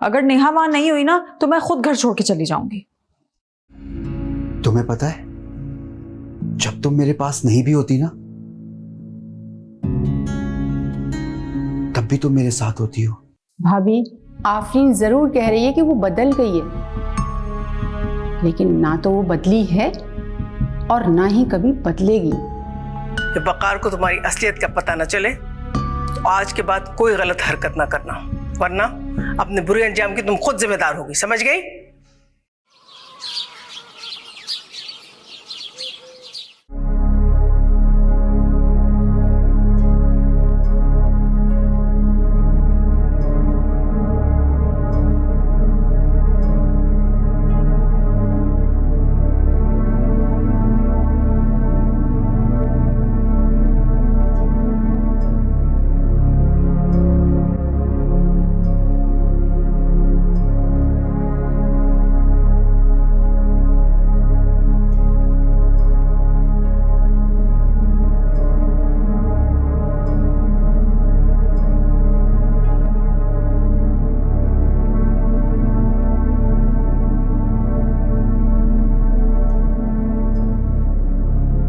अगर नेहा वहां नहीं हुई ना तो मैं खुद घर छोड़ के चली जाऊंगी। तुम्हें पता है, जब तुम मेरे पास नहीं भी होती ना, तब भी तुम मेरे साथ होती हो। भाभी, आफरीन जरूर कह रही है कि वो बदल गई है, लेकिन ना तो वो बदली है और ना ही कभी बदलेगी। जब वकार को तुम्हारी असलियत का पता न चले तो आज के बाद कोई गलत हरकत ना करना, वरना अपने बुरे अंजाम की तुम खुद जिम्मेदार होगी, समझ गई?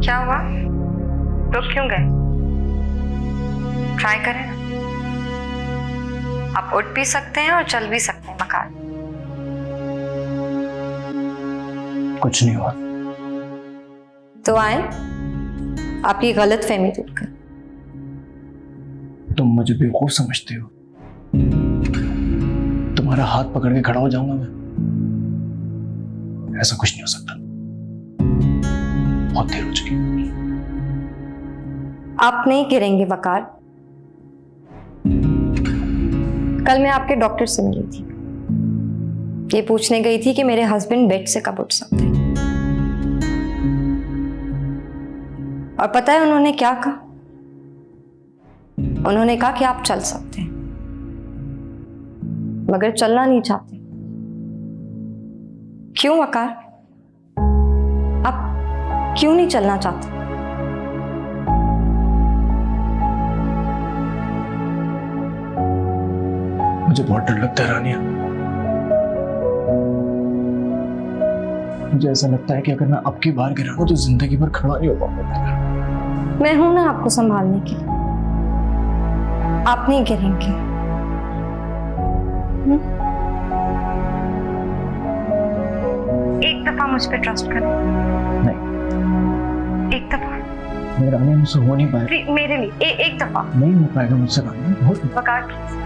क्या हुआ? रुक क्यों गए? ट्राई करें ना, आप उठ भी सकते हैं और चल भी सकते हैं। मकार, कुछ नहीं हुआ। तो आए आपकी गलत फहमी दूर कर। तुम मुझे बेवकूफ समझते हो। तुम्हारा हाथ पकड़ के खड़ा हो जाऊंगा मैं? ऐसा कुछ नहीं हो सकता, बहुत देर हो चुकी। आप नहीं गिरेंगे वकार। कल मैं आपके डॉक्टर से मिली थी, ये पूछने गई थी कि मेरे हस्बैंड बेड से कब उठ सकते हैं, और पता है उन्होंने क्या कहा? उन्होंने कहा कि आप चल सकते हैं मगर चलना नहीं चाहते। क्यों वकार, आप क्यों नहीं चलना चाहते? मुझे बहुत डर लगता है रानिया। मुझे ऐसा लगता है कि अगर मैं अब की बार गिरा तो जिंदगी भर खड़ा नहीं हो पाऊंगा। मैं हूं ना आपको संभालने के लिए, आप नहीं गिरेंगे। एक दफा मुझ पे ट्रस्ट करें। नहीं, एक दफा मेरा रानिया, मुझसे हो नहीं पाएगा। मेरे लिए एक दफा। नहीं हो पाएगा मुझसे रानिया, बहुत वकार प्लीज।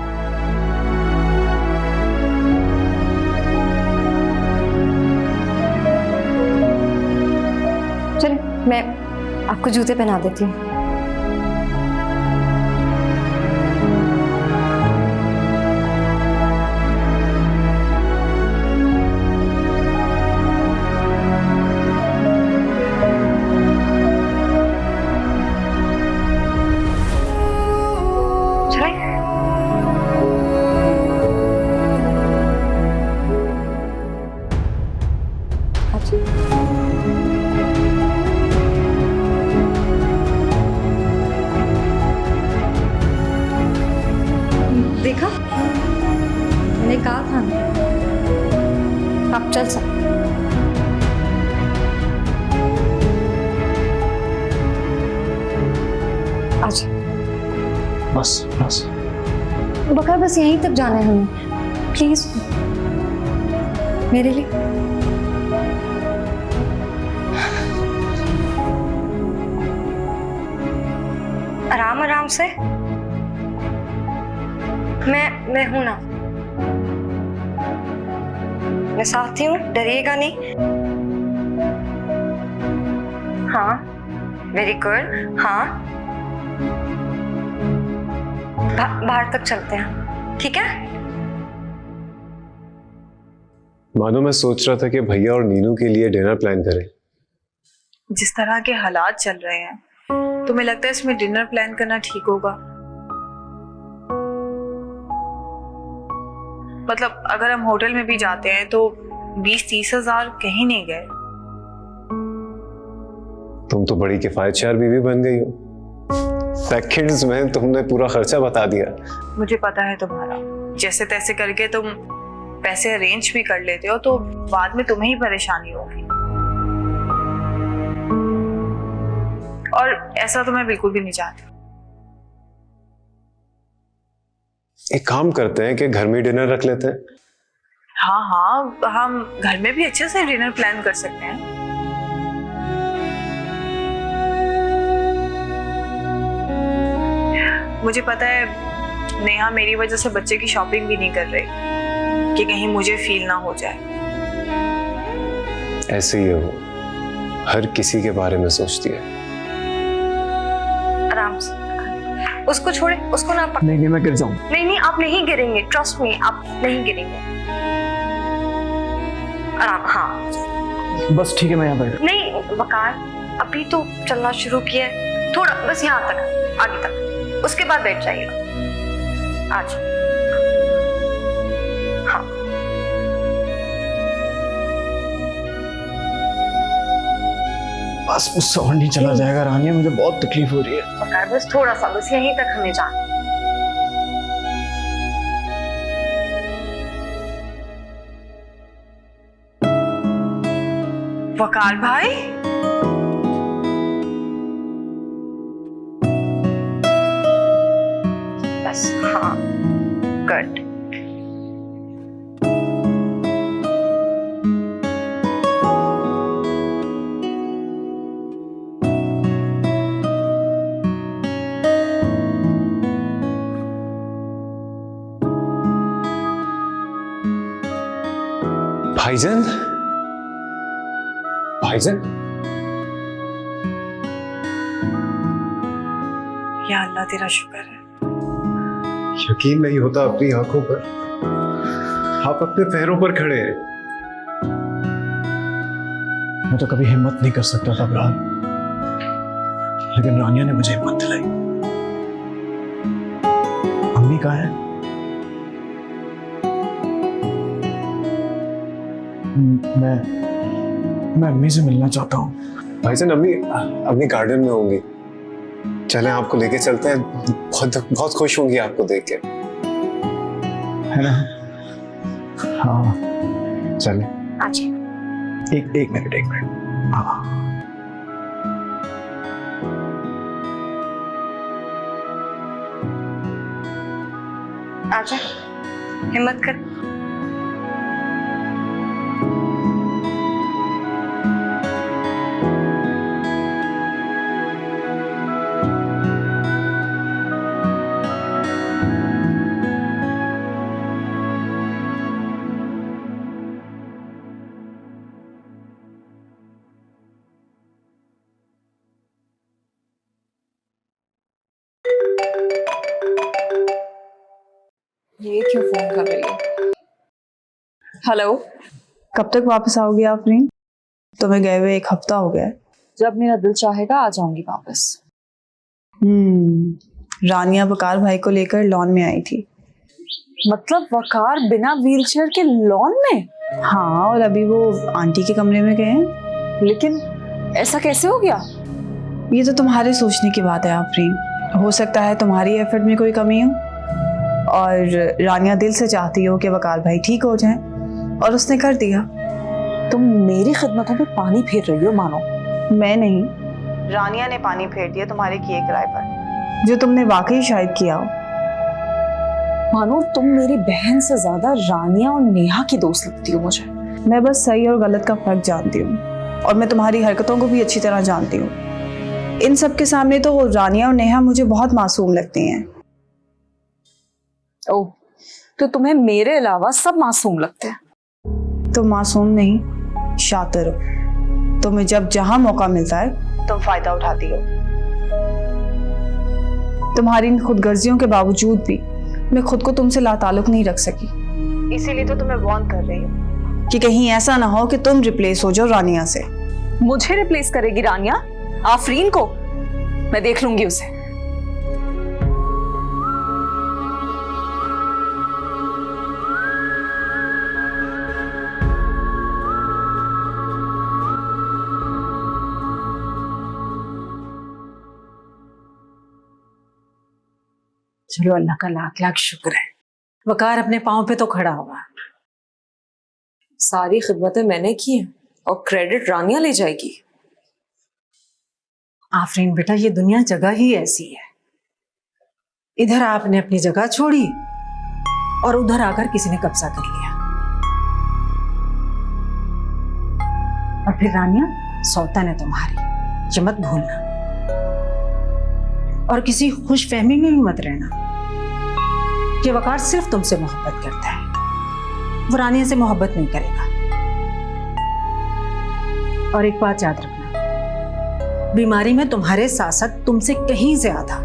चलिए मैं आपको जूते पहना देती हूँ। देखा, मैंने कहा था ना, आप चल सकते। आज बस बस बकर, बस यहीं तक जाना है हमें, प्लीज मेरे लिए। आराम आराम से, मैं हूं ना, मैं साथ ही हूं, डरिएगा नहीं। हाँ, वेरी गुड। हाँ, बाहर तक चलते हैं, ठीक है? मानो मैं सोच रहा था कि भैया और नीनू के लिए डिनर प्लान करें। जिस तरह के हालात चल रहे हैं, तुम्हें लगता है इसमें डिनर प्लान करना ठीक होगा? मतलब अगर हम होटल में भी जाते हैं तो 20-30 हजार कहीं नहीं गए। तुम तो बड़ी किफायतशार बीवी बन गई हो। सेकंड्स में तुमने पूरा खर्चा बता दिया। मुझे पता है तुम्हारा, जैसे तैसे करके तुम पैसे अरेंज भी कर लेते हो तो बाद में तुम्हें ही परेशानी होगी। और ऐसा तो मैं बिल्कुल भी नहीं चाहती। एक काम करते हैं कि घर में डिनर रख लेते हैं। हाँ हाँ, हम घर में भी अच्छे से डिनर प्लान कर सकते हैं। मुझे पता है नेहा मेरी वजह से बच्चे की शॉपिंग भी नहीं कर रही कि कहीं मुझे फील ना हो जाए। ऐसे ही है वो, हर किसी के बारे में सोचती है। आराम से, उसको छोड़े, उसको ना पकड़। नहीं मैं गिर जाऊँ। नहीं नहीं, आप नहीं गिरेंगे, ट्रस्ट मी, आप नहीं गिरेंगे। आराम, हाँ बस ठीक है, मैं यहाँ बैठ। नहीं वकार, अभी तो चलना शुरू किया है, थोड़ा बस यहाँ तक, आगे तक, उसके बाद बैठ जाइएगा। आज हाँ, बस मुझसे और नहीं चला जाएगा रानिया, मुझे बहुत तकलीफ हो रही है। वकार बस थोड़ा सा, बस यहीं तक हमें जाना। वकार भाई, बस हाँ, गुड। भाईजान, भाईजान, या अल्लाह तेरा शुक्र है। यकीन नहीं होता अपनी आंखों पर, आप अपने पैरों पर खड़े हैं। मैं तो कभी हिम्मत नहीं कर सकता था अबरार, लेकिन रानिया ने मुझे हिम्मत दिलाई। अम्मी कहाँ है? मैं अम्मी से मिलना चाहता हूँ। भाईजान, अम्मी अपनी गार्डन में होंगी, चलें आपको लेके चलते हैं। बहुत बहुत खुश होंगी आपको देख के, है ना? हाँ चलें। आज एक मिनट। हाँ आजा, हिम्मत कर। ये क्यों फोन कर रही है? हेलो, कब तक वापस आओगी आफरीन? तुम्हें गए हुए 1 हफ्ता हो गया है। जब मेरा दिल चाहेगा आ जाऊंगी वापस। रानिया वकार भाई को लेकर लॉन में आई थी। मतलब वकार बिना व्हीलचेयर के लॉन में? हाँ, और अभी वो आंटी के कमरे में गए हैं। लेकिन ऐसा कैसे हो गया? ये तो तुम्हारे सोचने की बात है आफरीन। हो सकता है तुम्हारी एफर्ट में कोई कमी हो, और रानिया दिल से चाहती हो कि वकार भाई ठीक हो जाएं, और उसने कर दिया। तुम मेरी खिदमतों पे पानी फेर रही हो मानो। मैं नहीं, रानिया ने पानी फेर दिया तुम्हारे किए किराए पर, जो तुमने वाकई शायद किया हो। मानो तुम मेरी बहन से ज्यादा रानिया और नेहा की दोस्त लगती हो मुझे। मैं बस सही और गलत का फर्क जानती हूँ, और मैं तुम्हारी हरकतों को भी अच्छी तरह जानती हूँ। इन सब के सामने तो रानिया और नेहा मुझे बहुत मासूम लगती हैं। ओह, तो तुम्हें मेरे अलावा सब मासूम लगते हैं? तुम मासूम नहीं, शातिर हो। तुम्हें जब जहां मौका मिलता है तुम फायदा उठाती हो। तुम्हारी इन खुदगर्जियों के बावजूद भी मैं खुद को तुमसे लाताल्लुक नहीं रख सकी। इसीलिए तो तुम्हें वार्न कर रही हूँ कि कहीं ऐसा ना हो कि तुम रिप्लेस हो जाओ रानिया से। मुझे रिप्लेस करेगी रानिया? आफरीन को? मैं देख लूंगी उसे। चलो अल्लाह का लाख लाख शुक्र है, वकार अपने पाँव पे तो खड़ा हुआ। सारी खिदमतें मैंने की हैं और क्रेडिट रानिया ले जाएगी। आफरीन बेटा, ये दुनिया जगह ही ऐसी है। इधर आपने अपनी जगह छोड़ी और उधर आकर किसी ने कब्जा कर लिया। और फिर रानिया सौतन है तुम्हारी, ये मत भूलना। और किसी खुश फहमी में भी मत रहना कि वकार सिर्फ तुमसे मोहब्बत करता है, वो रानिया से मोहब्बत नहीं करेगा। और एक बात याद रखना, बीमारी में तुम्हारे साथ साथ तुमसे कहीं ज्यादा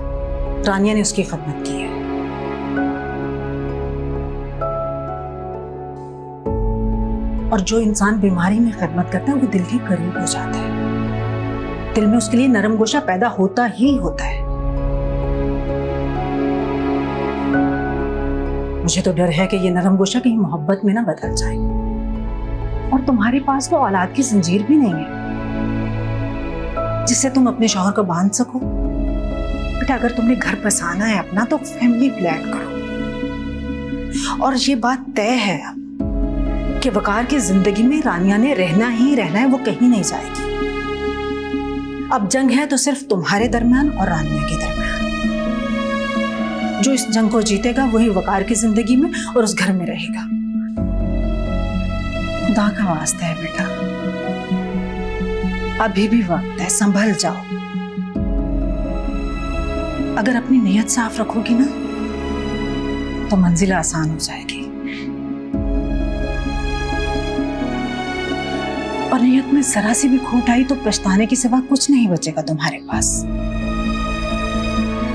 रानिया ने उसकी खिदमत की है। और जो इंसान बीमारी में खिदमत करता है वो दिल के करीब हो जाता है, दिल में उसके लिए नरम गोशा पैदा होता ही होता है। मुझे तो डर है कि ये नरम गोशा कहीं मोहब्बत में ना बदल जाए। और तुम्हारे पास वो औलाद की जंजीर भी नहीं है जिससे तुम अपने शौहर को बांध सको। बेटा, अगर तुमने घर बसाना है अपना तो फैमिली प्लान करो। और ये बात तय है अब कि वकार की जिंदगी में रानिया ने रहना ही रहना है, वो कहीं नहीं जाएगी। अब जंग है तो सिर्फ तुम्हारे दरमियान और रानिया के दरमियान। जो इस जंग को जीतेगा वही वकार की जिंदगी में और उस घर में रहेगा। खुदा का वास्ता है बेटा, अभी भी वक्त है, संभल जाओ। अगर अपनी नीयत साफ रखोगी ना तो मंजिल आसान हो जाएगी। और नीयत में जरा सी भी खोट आई तो पछताने के सिवा कुछ नहीं बचेगा तुम्हारे पास।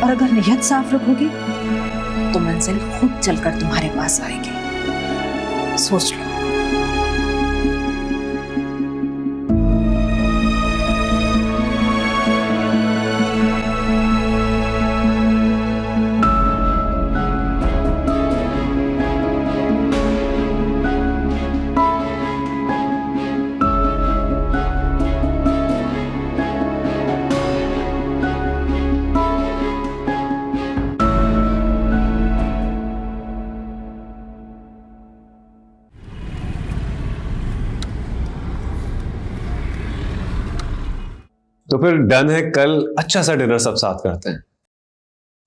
और अगर नीयत साफ रखोगी तो मंजिल खुद चलकर तुम्हारे पास आएगी। सोच लो। तो फिर डन है, कल अच्छा सा डिनर सब साथ करते हैं।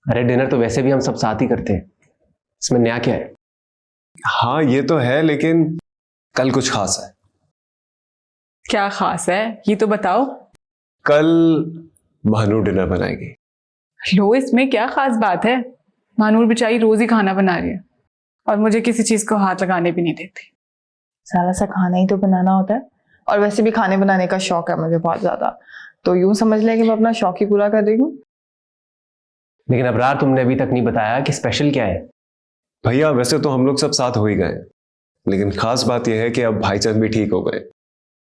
अरे डिनर तो वैसे भी हम सब साथ ही करते हैं, इसमें नया क्या है? हाँ ये तो है, लेकिन कल कुछ खास है। क्या खास है ये तो बताओ। कल महानूर डिनर बनाएगी। लो, इसमें क्या खास बात है? महानूर बेचारी रोज ही खाना बना रही है और मुझे किसी चीज को हाथ लगाने भी नहीं देती। सारा सा खाना ही तो बनाना होता है, और वैसे भी खाने बनाने का शौक है मुझे बहुत ज्यादा, तो यूं समझ ले कि मैं अपना शौक ही पूरा कर रही हूँ। लेकिन अबरार, तुमने अभी तक नहीं बताया कि स्पेशल क्या है। भैया वैसे तो हम लोग सब साथ हो ही गए, लेकिन खास बात यह है कि अब भाईजान भी ठीक हो गए,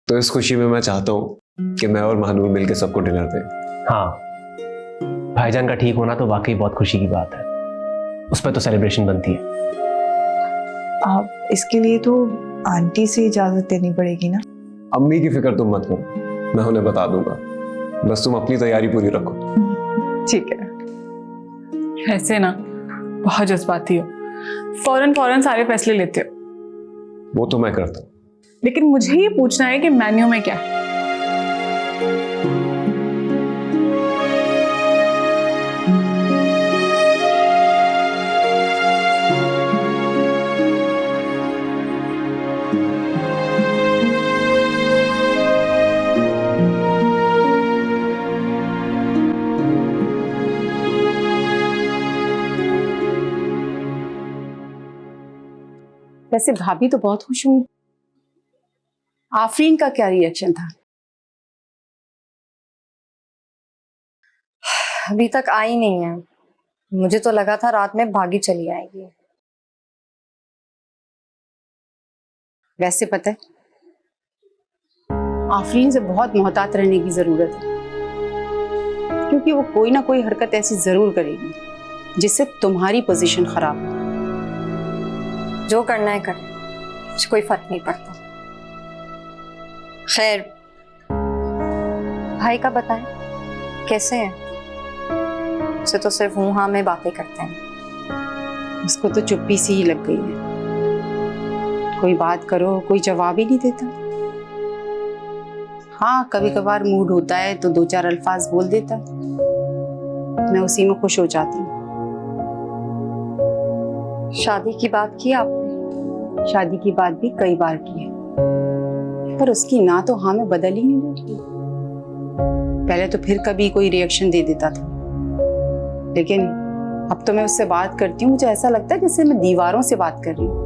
तो इस खुशी में मैं चाहता हूँ कि मैं और महानूर मिलकर सबको डिनर दें। हाँ, भाईजान का ठीक होना तो वाकई बहुत खुशी की बात है, उस पर तो सेलिब्रेशन बनती है। आप इसके लिए तो आंटी से इजाजत देनी पड़ेगी ना। अम्मी की फिक्र तुम मत करो, मैं उन्हें बता दूंगा, बस तुम अपनी तैयारी पूरी रखो। ठीक है। ऐसे ना बहुत जज्बाती हो, फौरन सारे फैसले लेते हो। वो तो मैं करता हूँ, लेकिन मुझे ये पूछना है कि मेन्यू में क्या है। वैसे भाभी तो बहुत खुश हुई। आफरीन का क्या रिएक्शन था? अभी तक आई नहीं है, मुझे तो लगा था रात में भागी चली आएगी। वैसे पता है, आफरीन से बहुत मोहतात रहने की जरूरत है, क्योंकि वो कोई ना कोई हरकत ऐसी जरूर करेगी जिससे तुम्हारी पोजीशन खराब हो। जो करना है करें, मुझे कोई फर्क नहीं पड़ता। खैर, भाई का बताएं कैसे है? उसे तो सिर्फ हूं हाँ में बातें करते हैं। उसको तो चुप्पी सी ही लग गई है। कोई बात करो कोई जवाब ही नहीं देता। हाँ, कभी कभार मूड होता है तो 2-4 अल्फाज बोल देता है, मैं उसी में खुश हो जाती हूँ। शादी की बात की आपने? शादी की बात भी कई बार की है, पर उसकी ना तो हाँ में बदल ही नहीं रही। पहले तो फिर कभी कोई रिएक्शन दे देता था, लेकिन अब तो मैं उससे बात करती हूँ, मुझे ऐसा लगता है जैसे मैं दीवारों से बात कर रही हूँ।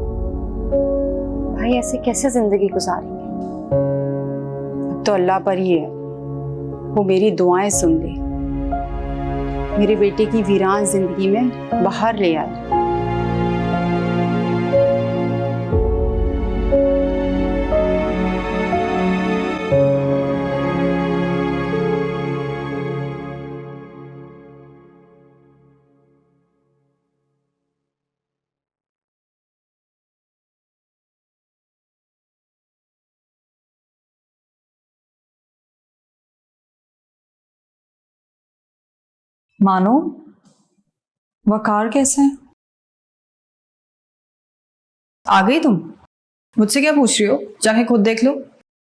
भाई ऐसे कैसे जिंदगी गुजारेंगे? अब तो अल्लाह पर ही है, वो मेरी दुआएं सुन ले, मेरे बेटे की वीरान जिंदगी में बाहर ले आए। मानो, वकार कैसे है? आ गई तुम? मुझसे क्या पूछ रही हो? जाके खुद देख लो।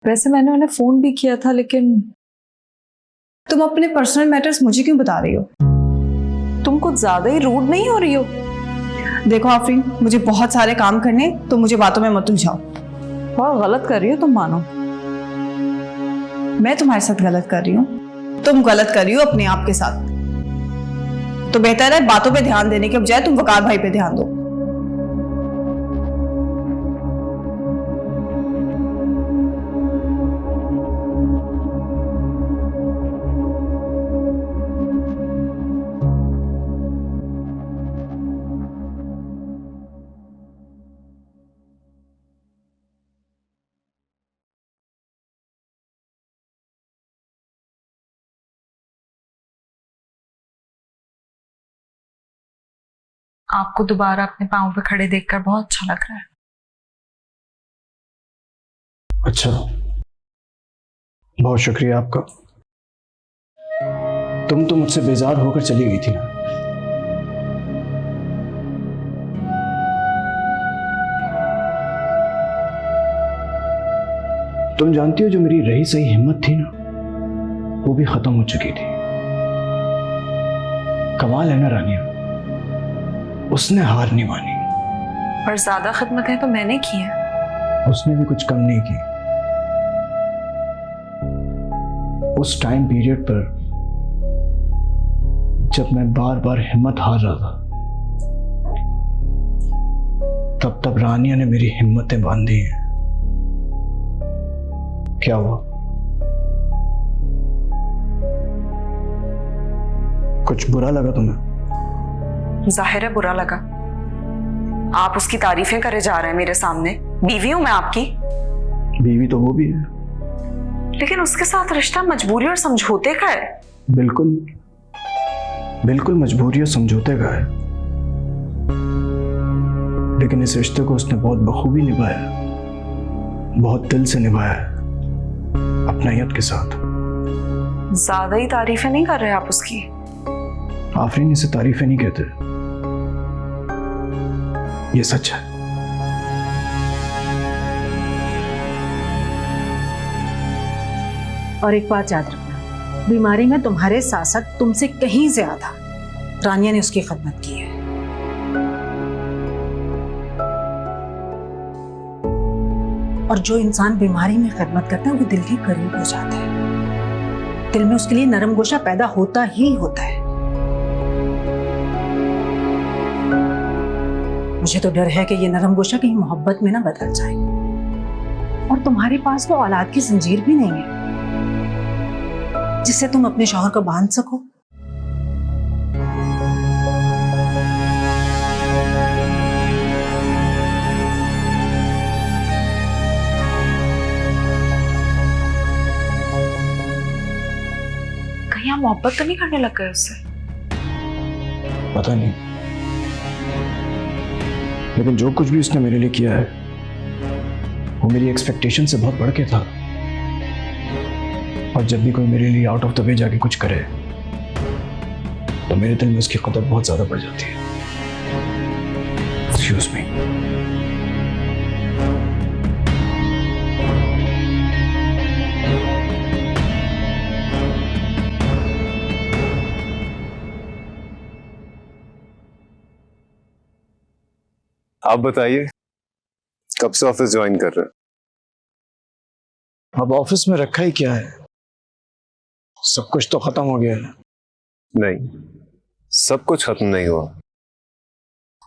वैसे मैंने उन्हें फोन भी किया था, लेकिन तुम अपने पर्सनल मैटर्स मुझे क्यों बता रही हो? तुम कुछ ज्यादा ही रूड नहीं हो रही हो? देखो आफरीन, मुझे बहुत सारे काम करने, तो मुझे बातों में मत उलझाओ। बहुत गलत कर रही हो तुम मानो। मैं तुम्हारे साथ गलत कर रही हूँ? तुम गलत कर रही हो अपने आप के साथ। तो बेहतर है बातों पे ध्यान देने के बजाय तुम वकार भाई पे ध्यान दो। आपको दोबारा अपने पाँव पे खड़े देखकर बहुत अच्छा लग रहा है। अच्छा, बहुत शुक्रिया आपका। तुम तो मुझसे बेजार होकर चली गई थी ना। तुम जानती हो जो मेरी रही सही हिम्मत थी ना, वो भी खत्म हो चुकी थी। कमाल है ना रानिया, उसने हार नहीं मानी। और ज्यादा खिदमतें तो मैंने की है। उसने भी कुछ कम नहीं की। उस टाइम पीरियड पर जब मैं बार बार हिम्मत हार रहा था, तब रानिया ने मेरी हिम्मतें बांधी हैं। क्या हुआ? कुछ बुरा लगा तुम्हें? जाहिर है बुरा लगा। आप उसकी तारीफें करे जा रहे हैं मेरे सामने। बीवी हूं मैं आपकी। बीवी तो वो भी है, लेकिन उसके साथ रिश्ता मजबूरी और समझौते का है। बिल्कुल बिल्कुल मजबूरी और समझौते का है, लेकिन इस रिश्ते को उसने बहुत बखूबी निभाया, बहुत दिल से निभाया, अपनायत के साथ। ज्यादा ही तारीफें नहीं कर रहे आप उसकी। आफरीन, इसे तारीफें नहीं कहते, ये सच है। और एक बात याद रखना, बीमारी में तुम्हारे साथ साथ तुमसे कहीं ज्यादा रानिया ने उसकी खिदमत की है। और जो इंसान बीमारी में खिदमत करता है वो दिल के करीब हो जाता है। दिल में उसके लिए नरम गोशा पैदा होता ही होता है। मुझे तो डर है कि ये नरम गोशा कहीं मोहब्बत में ना बदल जाए। और तुम्हारे पास तो औलाद की जंजीर भी नहीं है जिससे तुम अपने शौहर को बांध सको। कहीं आप मोहब्बत तो नहीं करने लग गए उससे? पता नहीं, लेकिन जो कुछ भी उसने मेरे लिए किया है वो मेरी एक्सपेक्टेशन से बहुत बढ़ के था। और जब भी कोई मेरे लिए आउट ऑफ द वे जाके कुछ करे तो मेरे दिल में उसकी कदर बहुत ज्यादा बढ़ जाती है। Excuse me. आप बताइए, कब से ऑफिस ज्वाइन कर रहे हैं? अब ऑफिस में रखा ही क्या है, सब कुछ तो खत्म हो गया है। नहीं, सब कुछ खत्म नहीं हुआ,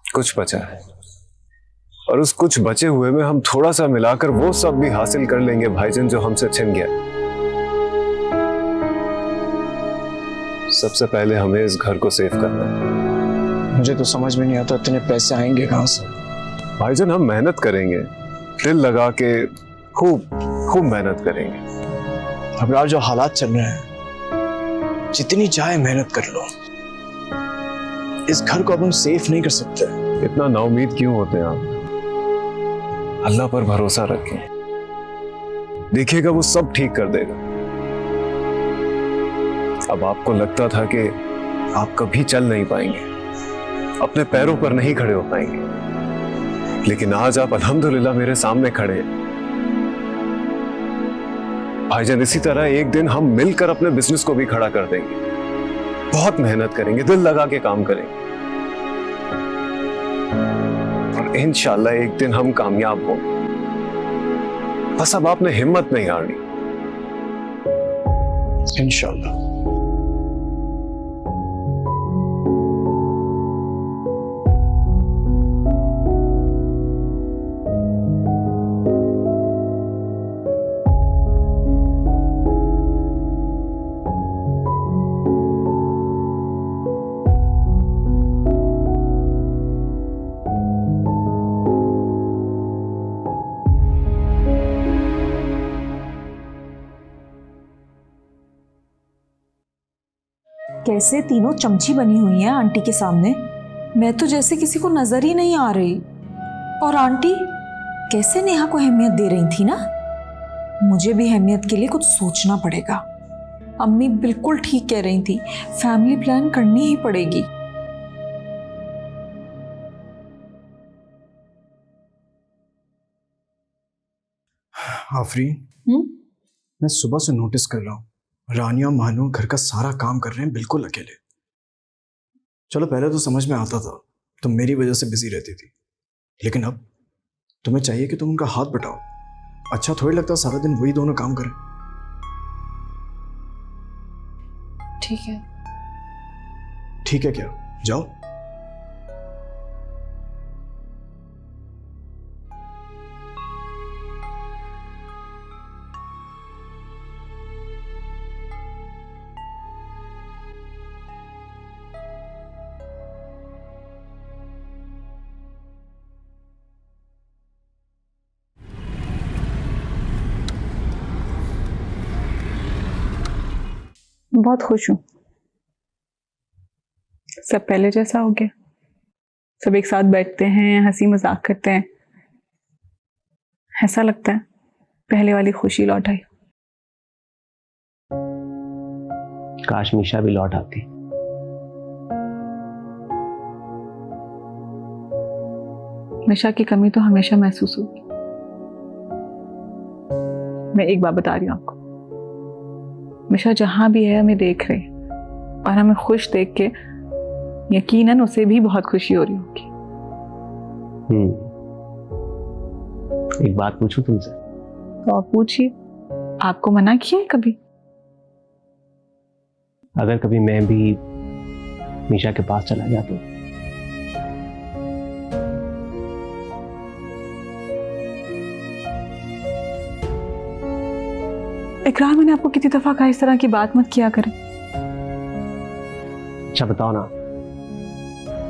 कुछ बचा है, और उस कुछ बचे हुए में हम थोड़ा सा मिलाकर वो सब भी हासिल कर लेंगे भाईजान जो हमसे छिन गया। सबसे पहले हमें इस घर को सेव करना है। मुझे तो समझ में नहीं आता इतने पैसे आएंगे कहां से। भाईजान हम मेहनत करेंगे, दिल लगा के खूब खूब मेहनत करेंगे। अब यार जो हालात चल रहे हैं, जितनी चाहे मेहनत कर लो, इस घर को अब हम सेफ नहीं कर सकते। इतना नाउम्मीद क्यों होते हैं आप? अल्लाह पर भरोसा रखें, देखिएगा वो सब ठीक कर देगा। अब आपको लगता था कि आप कभी चल नहीं पाएंगे, अपने पैरों पर नहीं खड़े हो पाएंगे, लेकिन आज आप अल्हम्दुलिल्लाह मेरे सामने खड़े हैं। भाईजान इसी तरह एक दिन हम मिलकर अपने बिजनेस को भी खड़ा कर देंगे, बहुत मेहनत करेंगे, दिल लगा के काम करेंगे, और इंशाल्लाह एक दिन हम कामयाब होंगे। बस अब आपने हिम्मत नहीं हारनी। इंशाल्लाह। कैसे तीनों चमची बनी हुई हैं आंटी के सामने। मैं तो जैसे किसी को नजर ही नहीं आ रही। और आंटी कैसे नेहा को अहमियत दे रही थी ना, मुझे भी अहमियत के लिए कुछ सोचना पड़ेगा। अम्मी बिल्कुल ठीक कह रही थी, फैमिली प्लान करनी ही पड़ेगी। आफरीन, मैं सुबह से नोटिस कर रहा हूँ, रानिया महानूर घर का सारा काम कर रहे हैं बिल्कुल अकेले। चलो पहले तो समझ में आता था, तुम मेरी वजह से बिजी रहती थी, लेकिन अब तुम्हें चाहिए कि तुम उनका हाथ बटाओ। अच्छा थोड़ी लगता सारा दिन वही दोनों काम करें। ठीक है। ठीक है क्या? जाओ। बहुत खुश हूँ, सब पहले जैसा हो गया। सब एक साथ बैठते हैं, हंसी मजाक करते हैं, ऐसा लगता है पहले वाली खुशी लौट आई। काश मीशा भी लौट आती। मीशा की कमी तो हमेशा महसूस होगी। मैं एक बात बता रही हूँ आपको, मीशा जहां भी है हमें देख रहे, और हमें खुश देख के यकीनन उसे भी बहुत खुशी हो रही होगी। एक बात पूछूं तुमसे? तो आप पूछिए, आपको मना किया है कभी? अगर कभी मैं भी मीशा के पास चला गया तो? इकरार, मैंने आपको कितनी दफा कहा इस तरह की बात मत किया करें। अच्छा बताओ ना,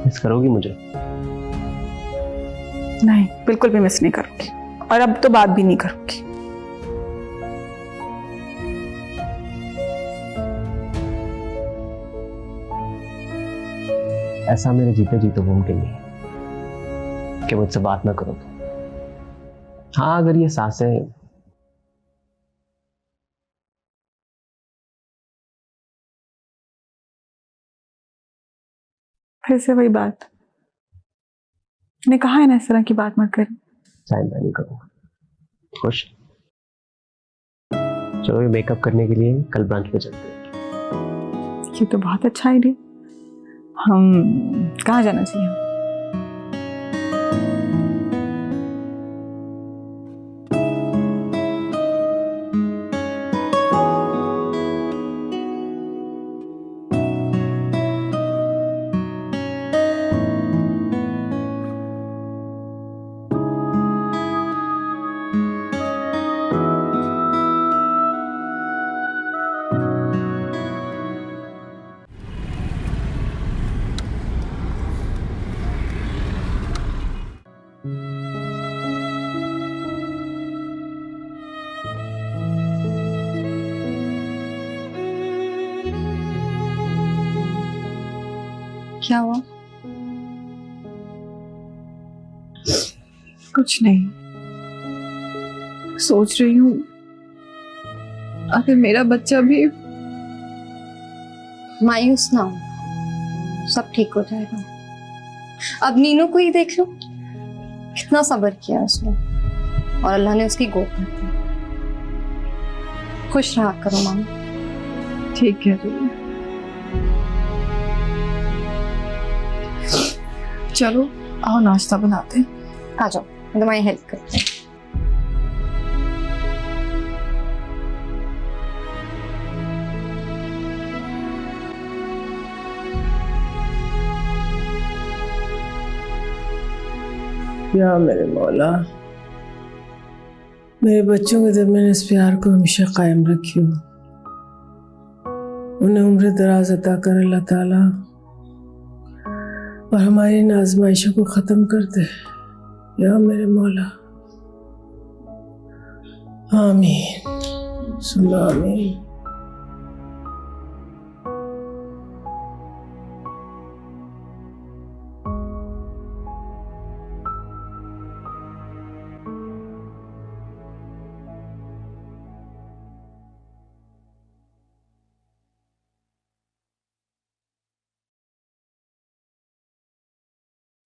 मिस करोगी मुझे? नहीं, बिल्कुल भी मिस नहीं करूंगी, और अब तो बात भी नहीं करूंगी। ऐसा मेरे जीते जी तो मुमकिन नहीं कि मुझसे बात ना करो। हाँ, अगर ये सांसें फिर से वही बात, मैंने कहा है ना इस तरह की बात मत करें। चाहे मैं नहीं करूँगा। खुश? चलो ये मेकअप करने के लिए कल ब्रांच पे चलते हैं। ये तो बहुत अच्छा आइडिया। हम कहाँ जाना चाहिए? क्या हुआ? कुछ नहीं, सोच रही हूँ अगर मेरा बच्चा भी। मायूस ना हो, सब ठीक हो जाएगा। अब नीनू को ही देख लो, कितना सब्र किया उसने और अल्लाह ने उसकी गोद भर दी। खुश रहा करो मामा। ठीक है जी, चलो आओ नाश्ता बनाते हैं। आ जाओ, मैं तुम्हारी हेल्प करती हूँ। या मेरे मौला, मेरे बच्चों के दरमियान इस प्यार को हमेशा कायम रखियो, उन्हें उम्र दराज अता कर अल्लाह ताला, और हमारी इन आजमाइशों को ख़त्म कर दे या मेरे मौला। आमीन सुम्मा आमीन।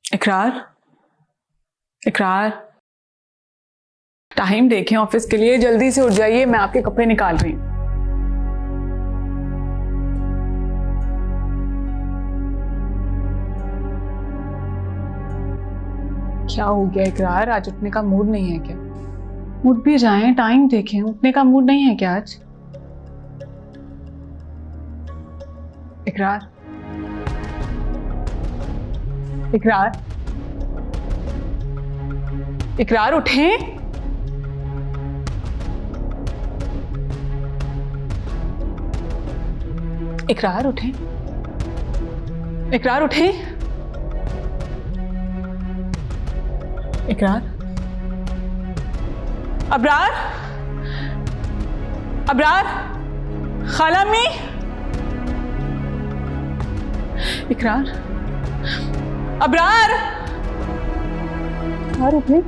इकरार, इकरार, टाइम देखें ऑफिस के लिए, जल्दी से उठ जाइए, मैं आपके कपड़े निकाल रही हूँ। क्या हो गया इकरार, आज उठने का मूड नहीं है क्या? उठ भी जाएं, टाइम देखें, उठने का मूड नहीं है क्या आज? इकरार, इकरार, इकरार उठें। इकरार उठें, इकरार उठें। इकरार, अबरार, अबरार, खाला अम्मी। इकरार, अबरार, इकरार उठे।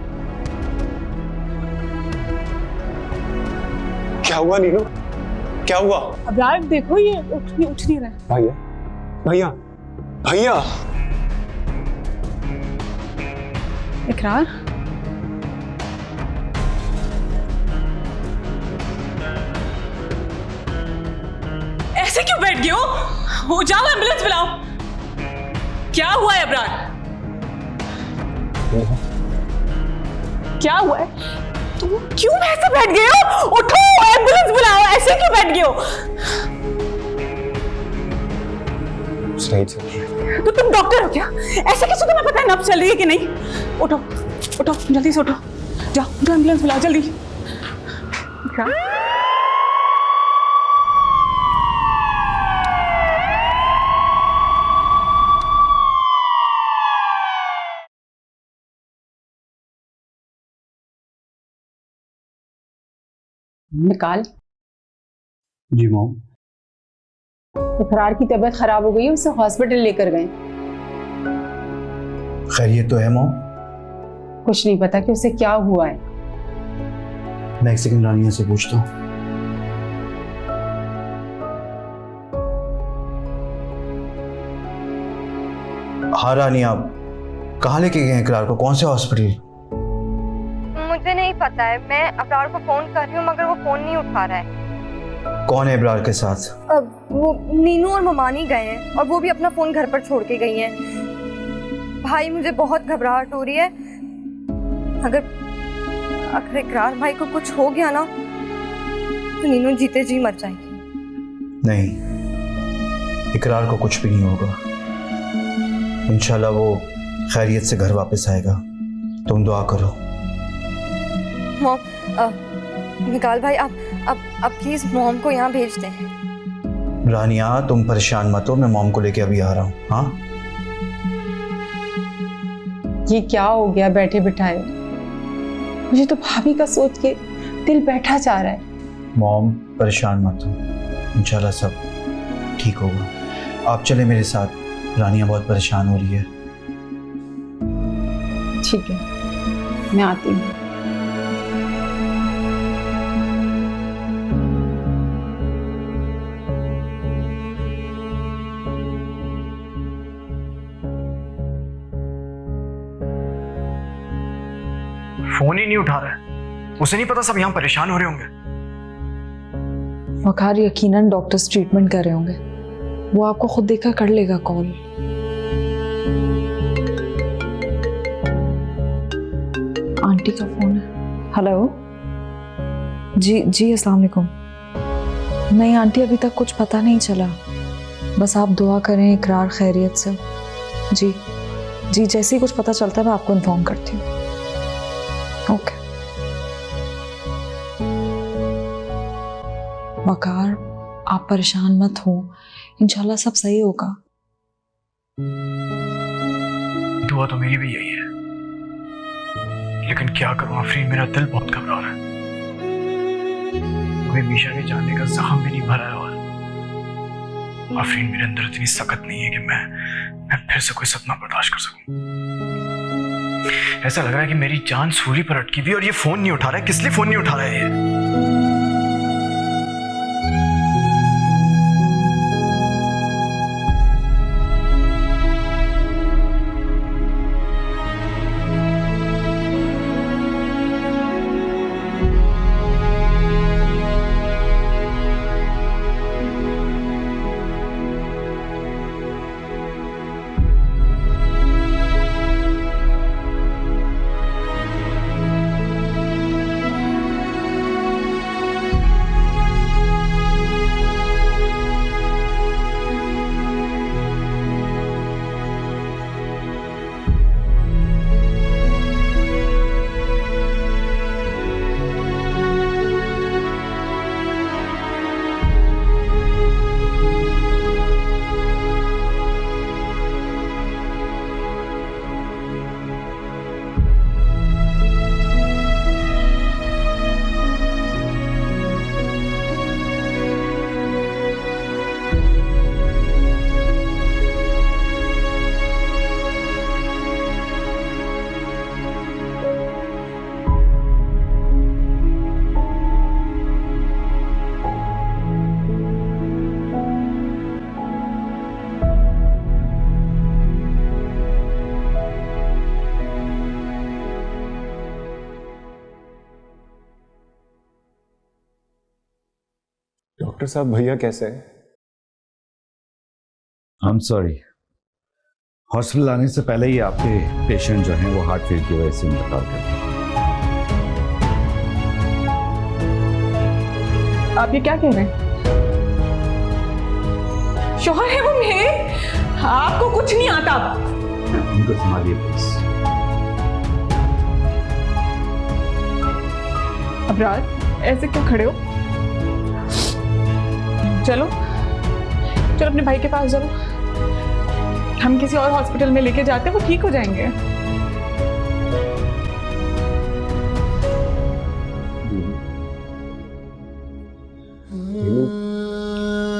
क्या हुआ नीनू, क्या हुआ? अबरार देखो, ये उठ नहीं रहा है। भैया, भैया, भैया। इकरार, ऐसे क्यों बैठ गए हो? जाओ एम्बुलेंस बुलाओ। क्या हुआ है अबरार? क्या हुआ है? तुम क्यों ऐसे बैठ गए हो? उठो, एम्बुलेंस बुलाओ, ऐसे क्यों बैठ गए हो? नहीं चल रही। तो तुम डॉक्टर हो क्या? ऐसे कैसे तुम्हें पता है नब्ज चल रही है कि नहीं? उठो, उठो, जल्दी से उठो, जाओ एम्बुलेंस बुलाओ जल्दी। क्या? निकाल। जी मॉम। इकरार की तबीयत खराब हो गई है, उसे हॉस्पिटल लेकर गए। खैरियत तो है मॉम? कुछ नहीं पता कि उसे क्या हुआ है। मैं एक सेकंड रानिया से पूछता हूँ। हाँ रानिया, कहाँ लेके गए इकरार को, कौन से हॉस्पिटल? मुझे नहीं पता है, मैं अबरार को फोन कर रही हूँ मगर वो फोन नहीं उठा रहा है। कौन है इब्रार के साथ? वो नीनू और ममानी गए हैं और वो भी अपना फोन घर पर छोड़ के गई हैं। भाई मुझे बहुत घबराहट हो रही है, अगर इकरार भाई को कुछ हो गया ना तो नीनू जीते जी मर जाएगी। नहीं, इकरार को कुछ भी नहीं होगा, इंशाल्लाह वो खैरियत से घर वापस आएगा। तुम दुआ करो। मॉम, निकाल भाई अब प्लीज मॉम को यहाँ भेज दें। रानिया तुम परेशान मत हो, मैं मॉम को लेके अभी आ रहा हूँ। हाँ ये क्या हो गया बैठे बिठाए? मुझे तो भाभी का सोच के दिल बैठा जा रहा है। मॉम परेशान मत हो, इंशाल्लाह सब ठीक होगा। आप चले मेरे साथ, रानिया बहुत परेशान हो रही है। ठीक है, मैं आती हूँ। फोन ही नहीं उठा रहा है। उसे नहीं पता सब यहाँ परेशान हो रहे होंगे। वकार यकीनन डॉक्टर्स ट्रीटमेंट कर रहे होंगे, वो आपको खुद देखा कर लेगा कॉल। आंटी का फोन है। हेलो जी अस्सलाम वालेकुम। नहीं आंटी अभी तक कुछ पता नहीं चला, बस आप दुआ करें इकरार खैरियत से। जी जैसे ही कुछ पता चलता है मैं आपको इन्फॉर्म करती हूँ। ओके वकार आप परेशान मत हो, इंशाल्लाह सब सही होगा। दुआ तो मेरी भी यही है, लेकिन क्या करूं आफरीन, मेरा दिल बहुत घबरा रहा है। अभी मीशा के जाने का जख्म भी नहीं भरा है और आफरीन मेरे अंदर इतनी सख्त नहीं है कि मैं फिर से कोई सदमा बर्दाश्त कर सकूं। ऐसा लग रहा है कि मेरी जान सूली पर अटकी हुई और ये फोन नहीं उठा रहा है। किस लिए फोन नहीं उठा रहा है ये? डॉक्टर साहब भैया कैसे हैं? आई एम सॉरी, हॉस्पिटल आने से पहले ही आपके पेशेंट जो हैं वो हार्ट फेल की वजह से इंतकाल कर गए। आप ये क्या कह रहे हैं? शोहर है वो मेरे, आपको कुछ नहीं आता। उनको संभालिए प्लीज। अबरार ऐसे क्यों खड़े हो? चलो अपने भाई के पास चलो, हम किसी और हॉस्पिटल में लेके जाते हैं, वो ठीक हो जाएंगे।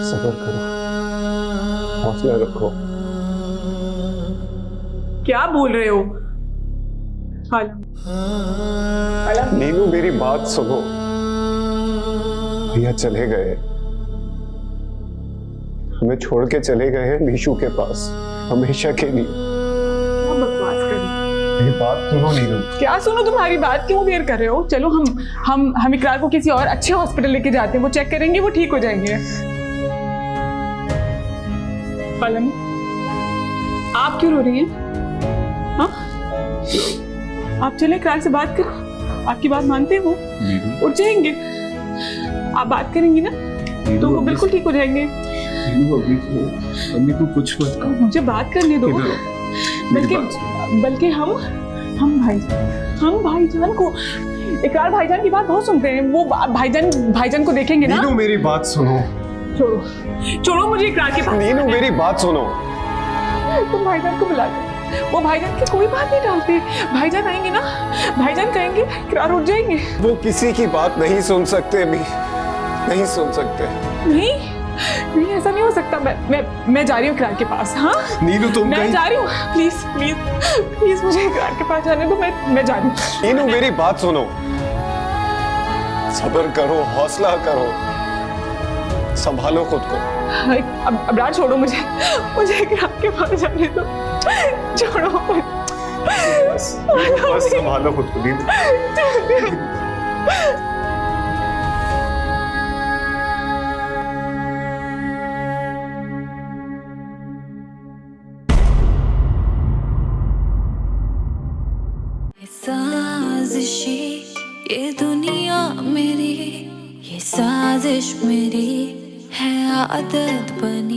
सब्र करो, हौसला रखो। क्या बोल रहे हो? नीनू मेरी बात सुनो, भैया चले गए, हमें छोड़ के चले गए हैं मीशू के पास हमेशा के लिए। क्या बकवास कर रहे हो? मेरी बात सुनो नीनू। क्या सुनो, तुम्हारी बात क्यों देर कर रहे हो? चलो हम इकरार को किसी और अच्छे हॉस्पिटल लेके जाते हैं, वो चेक करेंगे, वो ठीक हो जाएंगे। पलम, आप क्यों रो रही हैं? हाँ? आप चले इकरार से बात करो, आपकी बात मानते हैं वो, उठ जाएंगे। आप बात करेंगी ना तो वो बिल्कुल ठीक हो जाएंगे। अम्मी को कुछ मत कहो, मुझे बात करने दो। बल्कि हम भाईजान को, इकरार भाईजान की बात बहुत सुनते हैं, वो भाईजान को देखेंगे ना। नीनू मेरी बात सुनो। छोड़ो मुझे इकरार के पास। नीनू मेरी बात सुनो। तुम भाईजान को बुला दो, वो भाईजान की कोई बात नहीं डालते। भाईजान आएंगे ना, भाईजान कहेंगे इकरार उठ जाएंगे। वो किसी की बात नहीं सुन सकते, भी नहीं सुन सकते। नहीं नहीं ऐसा नहीं हो सकता। मैं जा रही हूँ इकरार के पास। हाँ नीनू तुम मैं कहीं जा रही हूँ। प्लीज प्लीज प्लीज मुझे इकरार के पास जाने दो। मैं जा रही हूँ। नीनू मेरी बात सुनो, सब्र करो, हौसला करो, संभालो खुद को। अब अबरार छोड़ो मुझे इकरार के पास जाने दो। छोड़ो बस संभालो खुद को नीनू। साजिशी ये दुनिया मेरी, ये साजिश मेरी है आदत बनी।